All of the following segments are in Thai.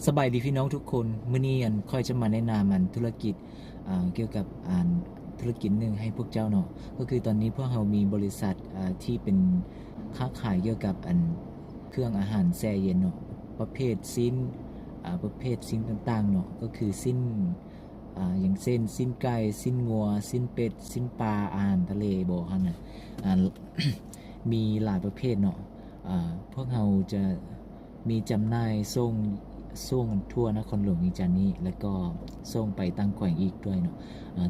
สบายดีพี่น้องทุกคนมื้อนี้ค่อยจะมาแนะนำธุรกิจเกี่ยวกับธุรกิจหนึ่งให้พวกเจ้าเนาะก็คือตอนนี้พวกเรามีบริษัทที่เป็นค้าขายเกี่ยวกับเครื่องอาหารแช่เย็นเนาะประเภทประเภทสิ้นต่างๆเนาะก็คือสิ้นอย่างเช่นสิ้นไก่สิ้นงัวสิ้นเป็ดสิ้นปลาอาหารทะเลบ่คั่นน่ะอ่า มีหลายประเภทเนาะพวกเราจะมีจำหน่ายส่งทั่วนครหลวงอีกจานนี้แล้วก็ส่งไปตั้งแขวงอีกด้วยเนาะ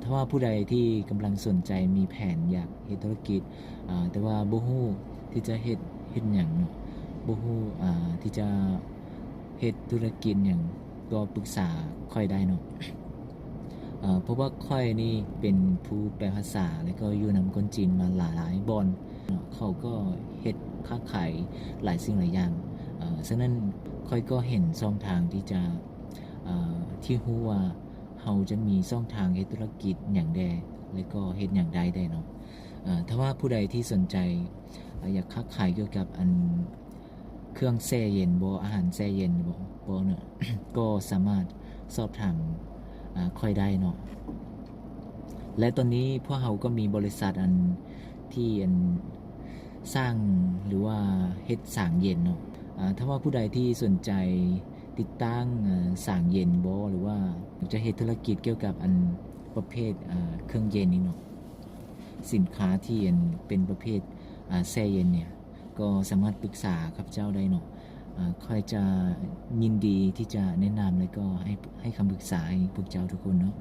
ถ้าว่าผู้ใดที่กำลังสนใจมีแผนอยากเฮ็ดธุรกิจแต่ว่าบ่ฮู้ที่จะเฮ็ดหยังเนาะบ่ฮู้ที่จะเฮ็ดธุรกิจหยังก็ปรึกษาค่อยได้เนาะเพราะว่าค่อยนี่เป็นผู้แปลภาษาแล้วก็อยู่นำคนจีนมาหลายๆบอนเนาะเขาก็เฮ็ดค้าขายหลายสิ่งหลายอย่างฉะนั้นค่อยก็เห็นช่องทางที่จะที่ฮู้ว่าเราจะมีช่องทางเฮ็ดธุรกิจหยังแดแล้วก็เฮ็ดหยังได้เนาะถ้าว่าผู้ใดที่สนใจอยากค้าขายเกี่ยวกับเครื่องแช่เย็นบ่อาหารแช่เย็นบ่เนาะ ก็สามารถสอบถามค่อยได้เนาะและตอนนี้พวกเราก็มีบริษัทที่สร้างหรือว่าเฮ็ดสร้างเย็นเนาะถ้าว่าผู้ใดที่สนใจติดตั้งสร้างเย็นบ่หรือว่าจะเฮ็ดธุรกิจเกี่ยวกับประเภทเครื่องเย็นนี่เนาะสินค้าที่เป็นประเภทแช่เย็นเนี่ยก็สามารถปรึกษาข้าพเจ้าได้เนาะค่อยจะยินดีที่จะแนะนำแล้วก็ให้คำปรึกษาให้พวกเจ้าทุกคนเนาะ